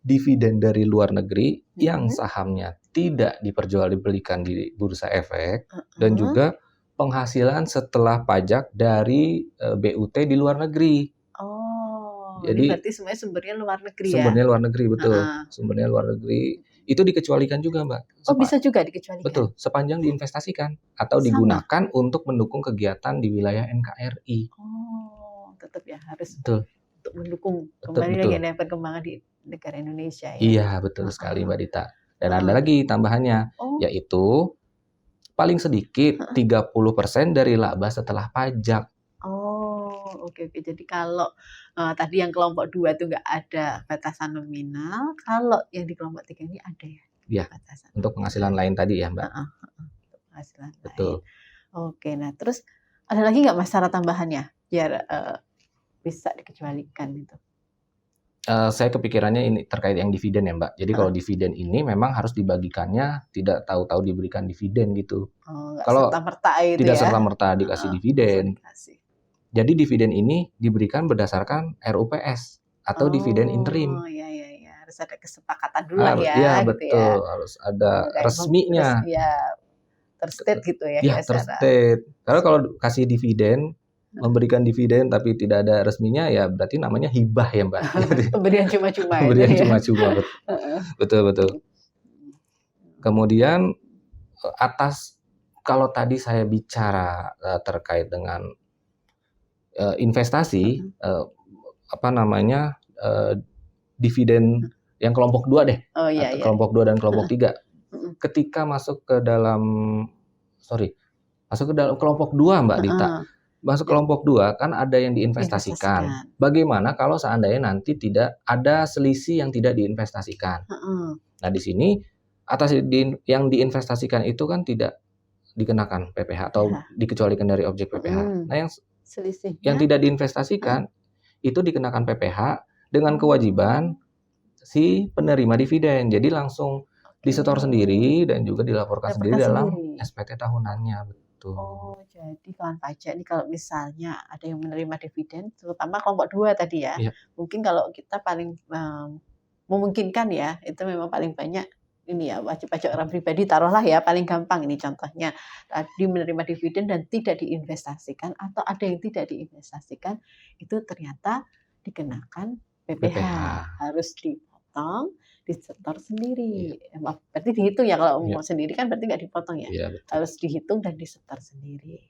dividen dari luar negeri yang sahamnya tidak diperjualbelikan di bursa efek dan juga penghasilan setelah pajak dari BUT di luar negeri. Jadi berarti semuanya sumbernya luar negeri ya? Sumbernya luar negeri, betul. Sumbernya luar negeri. Itu dikecualikan juga, Mbak. Bisa juga dikecualikan? Betul, sepanjang diinvestasikan atau digunakan untuk mendukung kegiatan di wilayah NKRI. Tetap ya, harus betul. Untuk mendukung kembali lagi ada perkembangan di negara Indonesia ya? Iya, betul sekali Mbak Dita. Dan ada lagi tambahannya, yaitu paling sedikit 30% dari laba setelah pajak. Oke. Jadi kalau tadi yang kelompok 2 itu nggak ada batasan nominal, kalau yang di kelompok 3 ini ada ya? Iya, untuk penghasilan lain tadi ya Mbak. Untuk penghasilan betul. Lain. Oke, nah terus ada lagi nggak Mas syarat tambahannya biar bisa dikecualikan itu? Saya kepikirannya ini terkait yang dividen ya Mbak. Jadi kalau dividen ini memang harus dibagikannya tidak tahu-tahu diberikan dividen gitu. Kalau serta-merta itu tidak ya? serta-merta dikasih dividen. Jadi dividen ini diberikan berdasarkan RUPS atau dividen interim. Iya. Harus ada kesepakatan dulu lah ya. Iya, gitu betul. Ya. Harus ada resminya. Terstate gitu ya. Iya, terstate. Karena kalau kasih dividen, memberikan dividen tapi tidak ada resminya, ya berarti namanya hibah ya Mbak. Pemberian cuma-cuma. Pemberian cuma-cuma. Betul. Kemudian kalau tadi saya bicara terkait dengan investasi, dividen yang kelompok 2 deh, kelompok 2 dan kelompok 3. Ketika masuk ke dalam kelompok 2 Mbak Dita, masuk kelompok 2 kan ada yang diinvestasikan. Bagaimana kalau seandainya nanti tidak ada selisih yang tidak diinvestasikan? Nah di sini atas yang diinvestasikan itu kan tidak dikenakan PPh atau dikecualikan dari objek PPh. Nah yang tidak diinvestasikan itu dikenakan PPh dengan kewajiban si penerima dividen. Jadi langsung disetor sendiri dan juga dilaporkan sendiri dalam SPT tahunannya, betul. Jadi kawan pajak ini kalau misalnya ada yang menerima dividen, terutama kelompok 2 tadi ya, mungkin kalau kita paling memungkinkan ya, itu memang paling banyak ini ya wajib pajak orang pribadi, taruhlah ya paling gampang ini contohnya tadi menerima dividen dan tidak diinvestasikan atau ada yang tidak diinvestasikan, itu ternyata dikenakan PPh. Harus dipotong, disetor sendiri. Berarti dihitung ya, kalau mau sendiri kan berarti nggak dipotong ya. Harus dihitung dan disetor sendiri.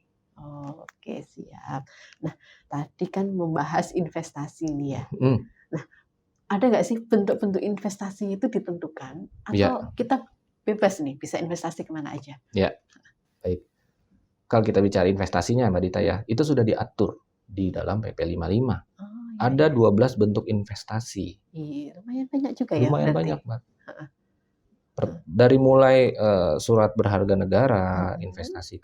Oke, siap. Nah, tadi kan membahas investasi nih ya. Nah, ada nggak sih bentuk-bentuk investasi itu ditentukan atau kita bebas nih bisa investasi kemana aja? Ya, baik. Kalau kita bicara investasinya Mbak Dita ya, itu sudah diatur di dalam PP 55. Ada 12 bentuk investasi. Lumayan banyak juga ya. Lumayan banyak, Mbak. Dari mulai surat berharga negara, investasi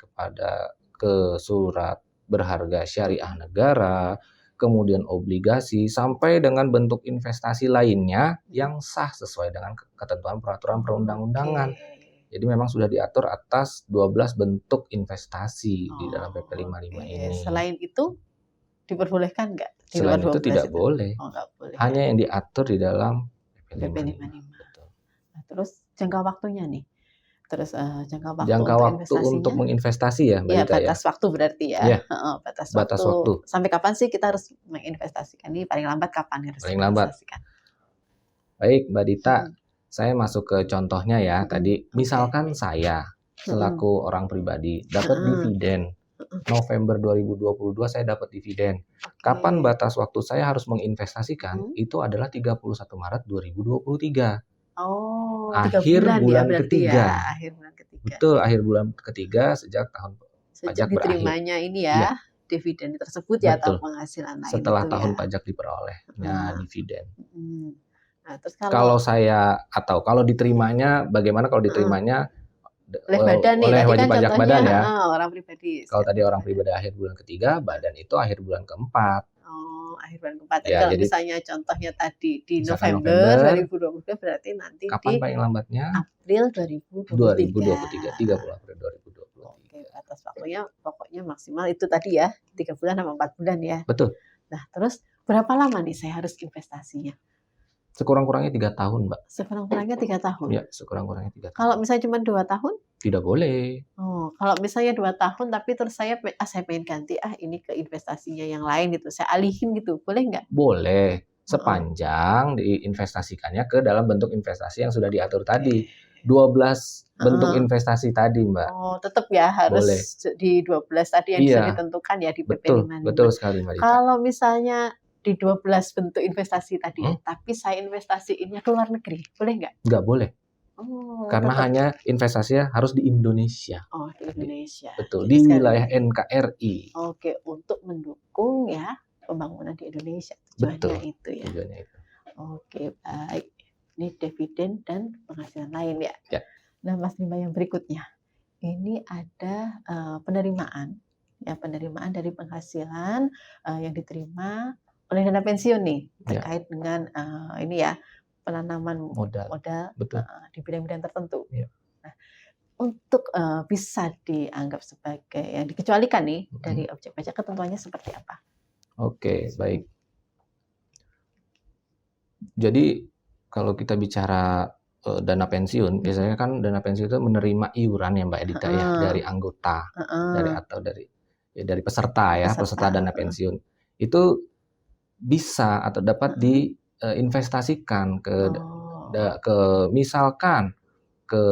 ke surat berharga syariah negara, kemudian obligasi, sampai dengan bentuk investasi lainnya yang sah sesuai dengan ketentuan peraturan perundang-undangan. Jadi memang sudah diatur atas 12 bentuk investasi di dalam PP 55 ini. Selain itu Diperbolehkan nggak di luar Selain itu 12 tidak itu? boleh. Oh, nggak boleh ya. Hanya yang diatur di dalam PP PP 55. 55. Betul. Nah, terus jangka waktunya nih. Terus jangka waktu Jangka untuk waktu untuk investasinya? menginvestasi ya, Mbak Iya, Dita ya? batas waktu berarti ya. Iya, Heeh, batas batas waktu. waktu. Sampai kapan sih kita harus menginvestasikan? Ini paling lambat kapan harus Paling lambat. menginvestasikan? Baik, Mbak Dita, Mm-mm. saya masuk ke contohnya ya. Tadi, misalkan saya selaku orang pribadi dapat dividen. November 2022 saya dapat dividen. Kapan batas waktu saya harus menginvestasikan? Itu adalah 31 Maret 2023. Oh, 3 Akhir bulan ya bulan berarti ketiga. ya. Akhir bulan ketiga. Betul, akhir bulan ketiga sejak tahun pajak berakhir. Diterimanya ini ya, dividen tersebut ya, atau Betul. penghasilan lain Setelah itu tahun ya. pajak diperolehnya dividen. Nah, terus Kalau saya atau kalau diterimanya, bagaimana kalau diterimanya oleh badan nih, oleh tadi wajib kan pajak contohnya badan ya. orang pribadi. Kalau tadi orang pribadi akhir bulan ketiga, badan itu akhir bulan keempat. Oh, akhir bulan keempat. Ya, kalau jadi misalnya contohnya tadi di misalkan November 2022 berarti nanti kapan di paling lambatnya? April 2023. 30 April 2023. Oke, batas waktunya pokoknya maksimal itu tadi ya, 3 bulan sama 4 bulan ya. Betul. Nah, terus berapa lama nih saya harus investasinya? Sekurang-kurangnya 3 tahun, Mbak. Sekurang-kurangnya 3 tahun? Ya, sekurang-kurangnya 3 tahun. Kalau misalnya cuma 2 tahun? Tidak boleh. Oh, kalau misalnya 2 tahun tapi terus saya pengen ganti ini ke investasinya yang lain gitu, saya alihin gitu, boleh nggak? Boleh, sepanjang diinvestasikannya ke dalam bentuk investasi yang sudah diatur tadi. 12 bentuk investasi tadi, Mbak. Oh, tetap ya harus Boleh. Di 12 tadi yang sudah ditentukan ya di PP 55. Betul sekali, Mbak Dita. Kalau misalnya di 12 bentuk investasi tadi tapi saya investasiinnya ke luar negeri, boleh nggak? Nggak boleh. Oh, karena tetap. hanya investasinya harus di Indonesia. Oh, di Indonesia. Betul, di wilayah NKRI. Oke, untuk mendukung ya pembangunan di Indonesia. Betul. Itu ya. Tujuannya itu. Oke, baik. Ini dividen dan penghasilan lain ya. Ya. Nah, Mas Bima, yang berikutnya. Ini ada penerimaan dari penghasilan yang diterima oleh dana pensiun nih terkait dengan ini ya, penanaman modal di bidang-bidang tertentu. Ya. Nah, untuk bisa dianggap sebagai yang dikecualikan nih dari objek pajak, ketentuannya seperti apa? Oke, baik. Jadi kalau kita bicara dana pensiun, biasanya kan dana pensiun itu menerima iuran ya Mbak Edita ya dari anggota, dari peserta ya, peserta dana pensiun. Itu bisa atau dapat diinvestasikan ke misalkan ke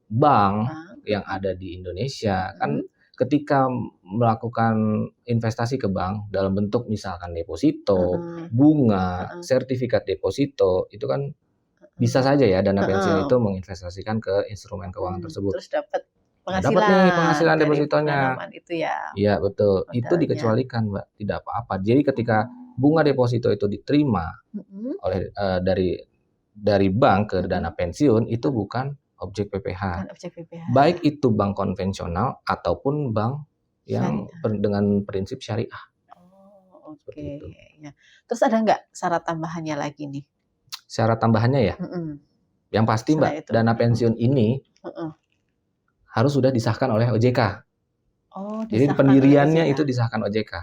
bank yang ada di Indonesia. Kan ketika melakukan investasi ke bank dalam bentuk misalkan deposito, bunga, sertifikat deposito, itu kan bisa saja ya dana pensiun itu menginvestasikan ke instrumen keuangan tersebut. Terus dapat dapat nih penghasilan dari depositonya. Itu ya. Iya, betul. Modalnya. Itu dikecualikan, Mbak. Tidak apa-apa. Jadi ketika bunga deposito itu diterima oleh dari bank ke dana pensiun, itu bukan objek PPh. Baik itu bank konvensional ataupun bank yang dengan prinsip syariah. Oh, oke. Ya. Terus ada nggak syarat tambahannya lagi nih? Syarat tambahannya ya? Yang pasti Mbak, dana pensiun ini harus sudah disahkan oleh OJK. Oh, jadi pendiriannya itu disahkan OJK.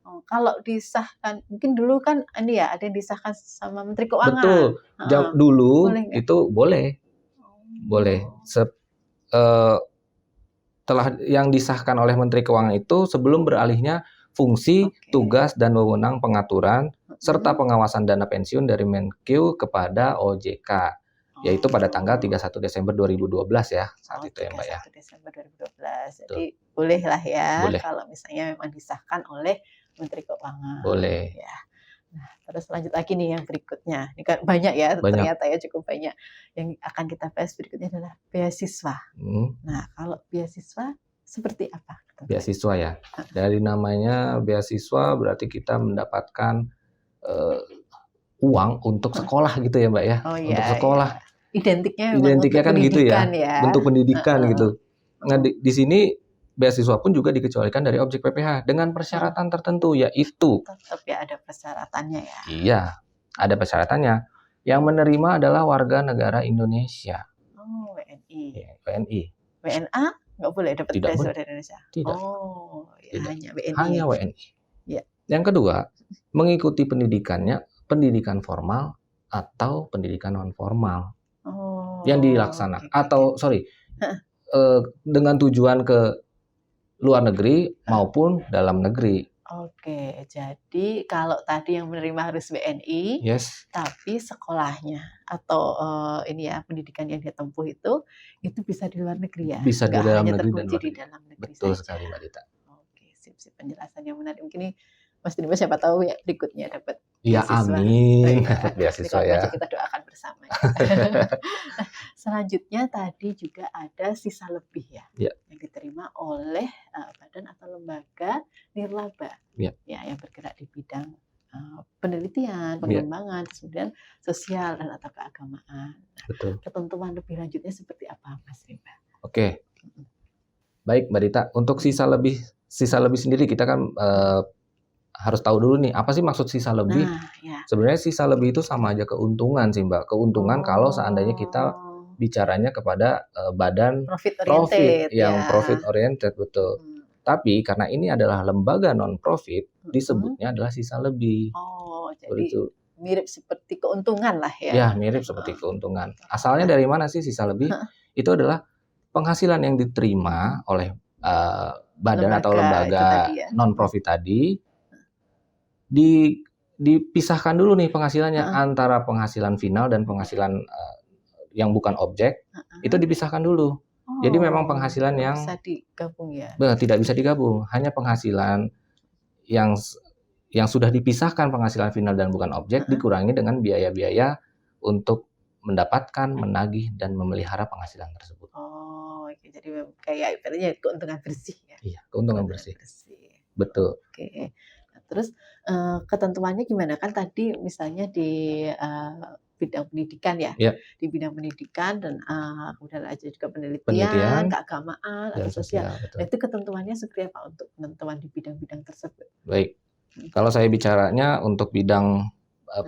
Oh, kalau disahkan, mungkin dulu kan ini ya, ada yang disahkan sama Menteri Keuangan. Betul. Dulu itu boleh. Boleh. Setelah yang disahkan oleh Menteri Keuangan itu sebelum beralihnya fungsi, tugas, dan wewenang pengaturan serta pengawasan dana pensiun dari Menkeu kepada OJK, yaitu pada tanggal 31 Desember 2012 ya, saat itu ya Mbak ya. 31 Desember 2012. Jadi boleh lah ya, kalau misalnya memang disahkan oleh Menteri Keuangan. Boleh. Ya. Nah, terus lanjut lagi nih yang berikutnya. Ini kan banyak ya, ternyata ya cukup banyak. Yang akan kita bahas berikutnya adalah beasiswa. Nah, kalau beasiswa seperti apa? Beasiswa ya. Dari namanya beasiswa berarti kita mendapatkan uang untuk sekolah gitu ya Mbak ya. Untuk sekolah. Identiknya kan gitu ya. Bentuk pendidikan gitu. Nah, di sini beasiswa pun juga dikecualikan dari objek PPh dengan persyaratan tertentu, yaitu tetap ya ada persyaratannya ya. Iya, ada persyaratannya. Yang menerima adalah warga negara Indonesia. Oh, WNI. Ya, WNI. WNA nggak boleh dapat beasiswa dari Indonesia. Tidak. Oh, ya, Tidak. hanya WNI. Hanya WNI. Ya. Yang kedua, mengikuti pendidikan formal atau pendidikan non formal yang dilaksanakan dengan tujuan ke luar negeri maupun dalam negeri. Oke, jadi kalau tadi yang menerima harus WNI, Yes, tapi sekolahnya atau pendidikan yang dia tempuh itu bisa di luar negeri ya, bisa di nggak dalam hanya negeri dan terkunci luar di negeri. dalam negeri Betul saja. sekali, Mbak Dita. Oke, sip penjelasan yang menarik. Mungkin ini Mas Dimas siapa tahu ya berikutnya dapat Ya beasiswa. amin, Iya, dapat ini beasiswa kalau ya. baca kita doakan bersama ya. Selanjutnya tadi juga ada sisa lebih ya, Ya. yang diterima oleh badan atau lembaga nirlaba Ya. ya, yang bergerak di bidang penelitian, pengembangan, kemudian sosial dan atau keagamaan. Betul. Ketentuan lebih lanjutnya seperti apa, Mas Rimba? Oke. Baik, Mbak Dita. Untuk sisa lebih sendiri kita kan harus tahu dulu nih, apa sih maksud sisa lebih? Nah, ya. Sebenarnya sisa lebih itu sama aja keuntungan sih, Mbak. Keuntungan kalau seandainya kita bicaranya kepada badan profit yang profit oriented, betul. Tapi karena ini adalah lembaga non profit, disebutnya adalah sisa lebih. Jadi mirip seperti keuntungan lah ya. Ya, mirip seperti keuntungan. Asalnya dari mana sih sisa lebih? Itu adalah penghasilan yang diterima oleh badan atau lembaga non profit tadi, dipisahkan dulu nih penghasilannya antara penghasilan final dan penghasilan yang bukan objek, itu dipisahkan dulu. Jadi memang penghasilan yang bisa digabung ya. Tidak bisa digabung, hanya penghasilan yang sudah dipisahkan penghasilan final dan bukan objek dikurangi dengan biaya-biaya untuk mendapatkan, menagih dan memelihara penghasilan tersebut. Jadi kayak ibaratnya keuntungan bersih ya. Iya, keuntungan bersih. Betul. Oke. Nah, terus ketentuannya gimana? Kan tadi misalnya di bidang pendidikan ya. Di bidang pendidikan dan kemudian ada juga penelitian, keagamaan, dan sosial. Nah, itu ketentuannya seperti apa untuk penentuan di bidang-bidang tersebut? Baik. Kalau saya bicaranya untuk bidang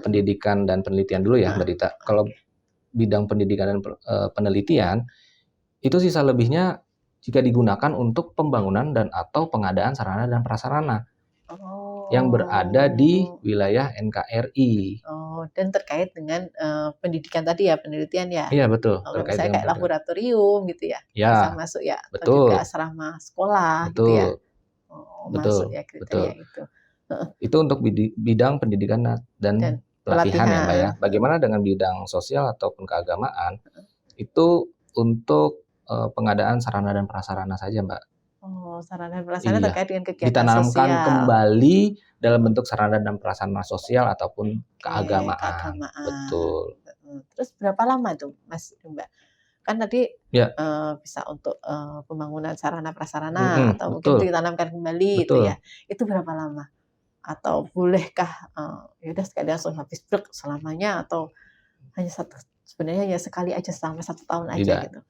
pendidikan dan penelitian dulu ya, Mbak Dita. Kalau bidang pendidikan dan penelitian, itu sisa lebihnya jika digunakan untuk pembangunan dan atau pengadaan sarana dan prasarana yang berada di wilayah NKRI. Dan terkait dengan pendidikan tadi ya, penelitian ya. Iya, betul. Terkait misalnya kayak laboratorium gitu ya. Bisa masuk ya. Betul. Atau juga asrama sekolah betul. gitu ya. Betul. Masuk ya kriteria itu. Itu untuk bidang pendidikan dan pelatihan ya, Mbak ya. Bagaimana dengan bidang sosial ataupun keagamaan? Itu untuk pengadaan sarana dan prasarana saja, Mbak. Sarana dan prasarana terkait dengan kegiatan ditanamkan sosial. Kembali dalam bentuk sarana dan prasarana sosial ataupun keagamaan. Betul. Terus berapa lama tuh, Mas Mbak? Kan tadi bisa untuk pembangunan sarana prasarana atau mungkin ditanamkan kembali itu ya. Itu berapa lama? Atau bolehkah ya udah sekali langsung habis brek selamanya atau sebenarnya hanya sekali aja selama 1 tahun aja gitu?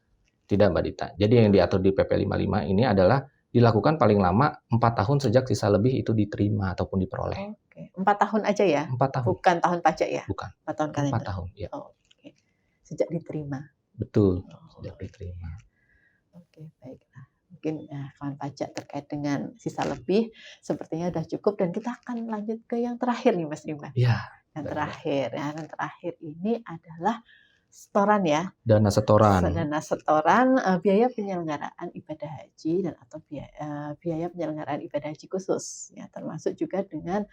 Tidak, Mbak Dita. Jadi yang diatur di PP 55 ini adalah dilakukan paling lama 4 tahun sejak sisa lebih itu diterima ataupun diperoleh. 4 tahun aja ya? 4 tahun. Bukan tahun pajak ya? Bukan. 4 tahun kalender. 4 tahun, ya. Sejak diterima. Betul, sejak diterima. Oke, baiklah. Mungkin kawan pajak terkait dengan sisa lebih sepertinya sudah cukup dan kita akan lanjut ke yang terakhir nih, Mas Rimba. Iya. Yang terakhir ini adalah setoran ya. Dana setoran. Dana setoran biaya penyelenggaraan ibadah haji dan atau biaya penyelenggaraan ibadah haji khusus ya, termasuk juga dengan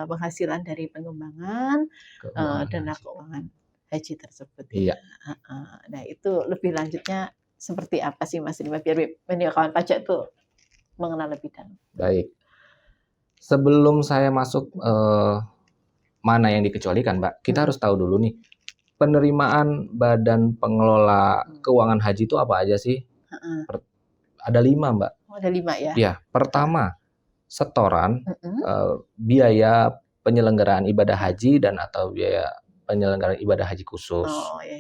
penghasilan dari pengembangan dana keuangan haji tersebut. Iya. Nah, itu lebih lanjutnya seperti apa sih, Mas Rimba, biar kawan pajak itu mengenal lebih dalam. Baik. Sebelum saya masuk mana yang dikecualikan, Mbak, kita harus tahu dulu nih, penerimaan Badan Pengelola Keuangan Haji itu apa aja sih? Ada 5, Mbak. Ada 5 ya? Ya, pertama, setoran, biaya penyelenggaraan ibadah haji dan atau biaya penyelenggaraan ibadah haji khusus.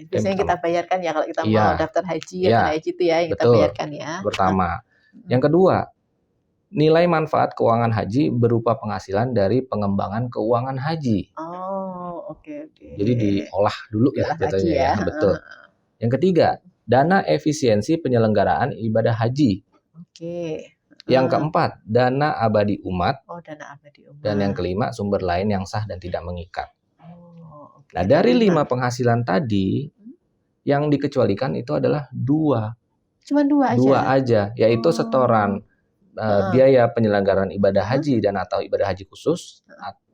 Biasanya kita bayarkan ya kalau kita mau daftar haji, haji itu ya yang kita bayarkan ya. Pertama. Yang kedua, nilai manfaat keuangan haji berupa penghasilan dari pengembangan keuangan haji. Oke. Jadi diolah dulu ya jatuhnya ya. Betul. Yang ketiga, dana efisiensi penyelenggaraan ibadah haji. Yang keempat, dana abadi umat. Oh, dana abadi umat. Dan yang kelima, sumber lain yang sah dan tidak mengikat. Oh, oke. Nah, dari 5 penghasilan tadi, yang dikecualikan itu adalah 2. Cuma 2 aja? 2 aja, yaitu setoran biaya penyelenggaraan ibadah haji dan atau ibadah haji khusus.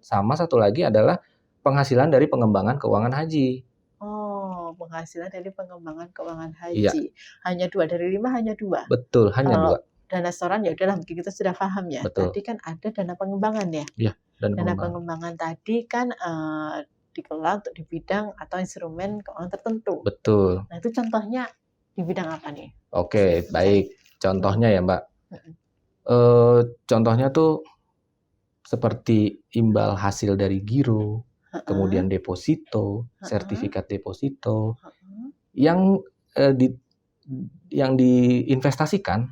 Sama satu lagi adalah penghasilan dari pengembangan keuangan haji. Oh, penghasilan dari pengembangan keuangan Iya. haji. Hanya 2, dari 5 hanya 2? Betul, hanya Kalau 2. dana setoran ya udahlah, mungkin kita sudah paham ya. Betul. Tadi kan ada dana pengembangan ya? Iya, Dana pengembangan tadi kan dikelola untuk di bidang atau instrumen keuangan tertentu. Betul. Nah, itu contohnya di bidang apa nih? Oke, baik. Contohnya ya, Mbak. Contohnya tuh seperti imbal hasil dari giro, kemudian deposito, sertifikat deposito, yang diinvestasikan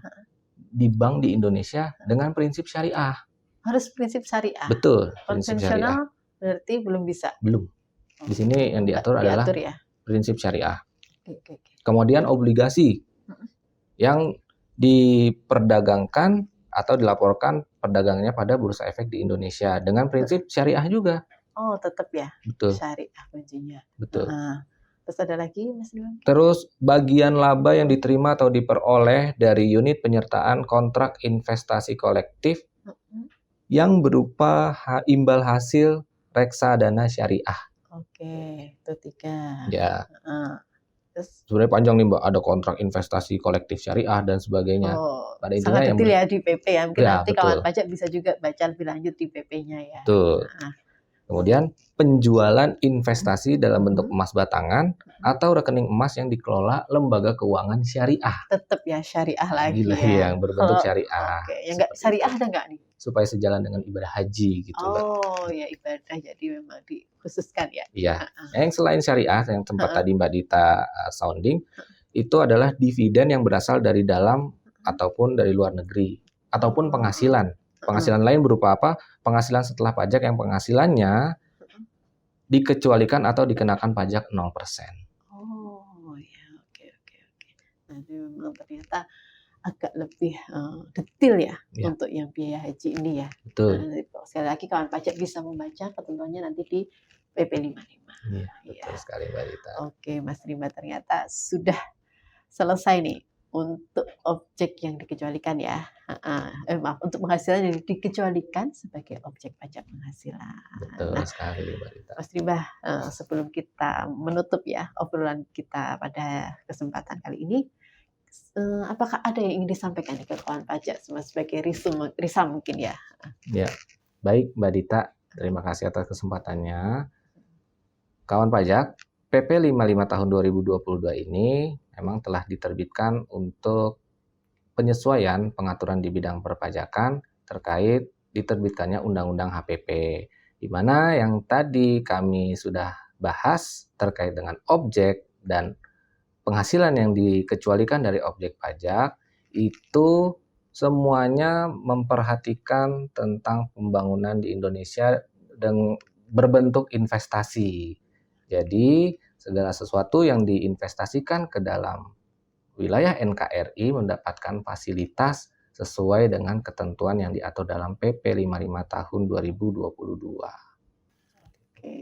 di bank di Indonesia dengan prinsip syariah. Harus prinsip syariah? Betul, prinsip syariah. Konvensional berarti belum bisa? Belum. Di sini yang diatur adalah ya? prinsip syariah. Oke. Kemudian obligasi yang diperdagangkan atau dilaporkan perdagangannya pada bursa efek di Indonesia dengan prinsip syariah juga. Oh, tetap ya? Betul. Syariah kuncinya. Betul. Terus ada lagi, Mas Dimam? Terus bagian laba yang diterima atau diperoleh dari unit penyertaan kontrak investasi kolektif yang berupa imbal hasil reksadana syariah. Oke, itu 3. Ya. Terus sebenarnya panjang nih, Mbak. Ada kontrak investasi kolektif syariah dan sebagainya. Pada intinya sangat detail ya di PP ya. Mungkin nanti kawan pajak bisa juga baca lebih lanjut di PP-nya ya. Betul. Kemudian penjualan investasi dalam bentuk emas batangan atau rekening emas yang dikelola lembaga keuangan syariah. Tetap ya syariah lagi ya. Yang berbentuk syariah. Oke, yang nggak syariah ada nggak nih? Supaya sejalan dengan ibadah haji gitu, Mbak. Oh ya, ibadah jadi memang dikhususkan ya. Iya. Yang selain syariah yang sempat tadi Mbak Dita sounding, itu adalah dividen yang berasal dari dalam ataupun dari luar negeri, ataupun penghasilan. Penghasilan lain berupa apa? Penghasilan setelah pajak yang penghasilannya dikecualikan atau dikenakan pajak 0%. Oh ya, oke. Nanti memang ternyata agak lebih detail ya untuk yang biaya haji ini ya. Betul. Sekali lagi kawan pajak bisa membaca ketentuannya nanti di PP 55. Iya, betul sekali Mbak Dita. Oke, Mas Rima, ternyata sudah selesai nih untuk objek yang dikecualikan ya. Maaf, untuk penghasilan yang dikecualikan sebagai objek pajak penghasilan. Betul sekali Mbak Dita. Mas Rima, sebelum kita menutup ya obrolan kita pada kesempatan kali ini, apakah ada yang ingin disampaikan ke kawan pajak sebagai risam mungkin ya? Ya, baik Mbak Dita, terima kasih atas kesempatannya. Kawan pajak, PP 55 tahun 2022 ini memang telah diterbitkan untuk penyesuaian pengaturan di bidang perpajakan terkait diterbitkannya Undang-Undang HPP, di mana yang tadi kami sudah bahas terkait dengan objek dan penghasilan yang dikecualikan dari objek pajak itu semuanya memperhatikan tentang pembangunan di Indonesia dan berbentuk investasi. Jadi segala sesuatu yang diinvestasikan ke dalam wilayah NKRI mendapatkan fasilitas sesuai dengan ketentuan yang diatur dalam PP 55 tahun 2022. Oke.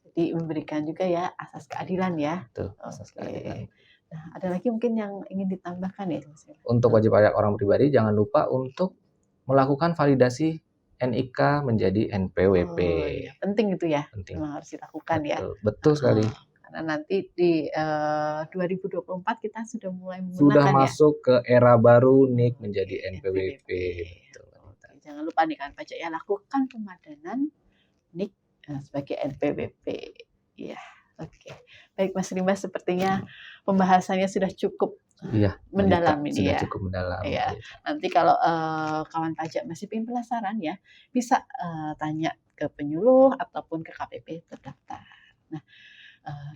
Jadi memberikan juga ya asas keadilan ya. Betul, asas keadilan. Nah, ada lagi mungkin yang ingin ditambahkan ya, Mas? Untuk wajib pajak orang pribadi jangan lupa untuk melakukan validasi NIK menjadi NPWP. Oh, iya. Penting itu ya. Penting. Memang harus dilakukan ya. Betul sekali. Karena nanti di 2024 kita sudah mulai menggunakan sudah masuk ke era baru NIK menjadi NPWP. Jangan lupa nih kan pajak ya, lakukan pemadanan NIK sebagai NPWP. Ya, oke. Baik Mas Rima, sepertinya pembahasannya sudah cukup mendalam ini sudah ya. Cukup mendalam. Ya. Nanti kalau kawan pajak masih ingin penasaran ya, bisa tanya ke penyuluh ataupun ke KPP terdaftar. Nah,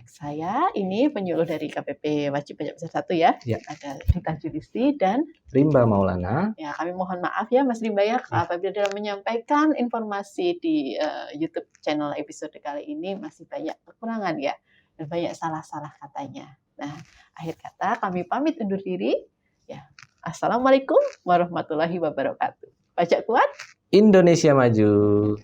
saya ini penyuluh dari KPP Wajib Pajak Besar 1 ya. Ada Dita Julisti dan Rimba Maulana. Ya, kami mohon maaf ya Mas Rimba ya, apabila dalam menyampaikan informasi di YouTube channel episode kali ini masih banyak kekurangan ya, dan banyak salah-salah katanya. Nah, akhir kata kami pamit undur diri. Ya, Assalamualaikum warahmatullahi wabarakatuh. Pajak kuat, Indonesia maju.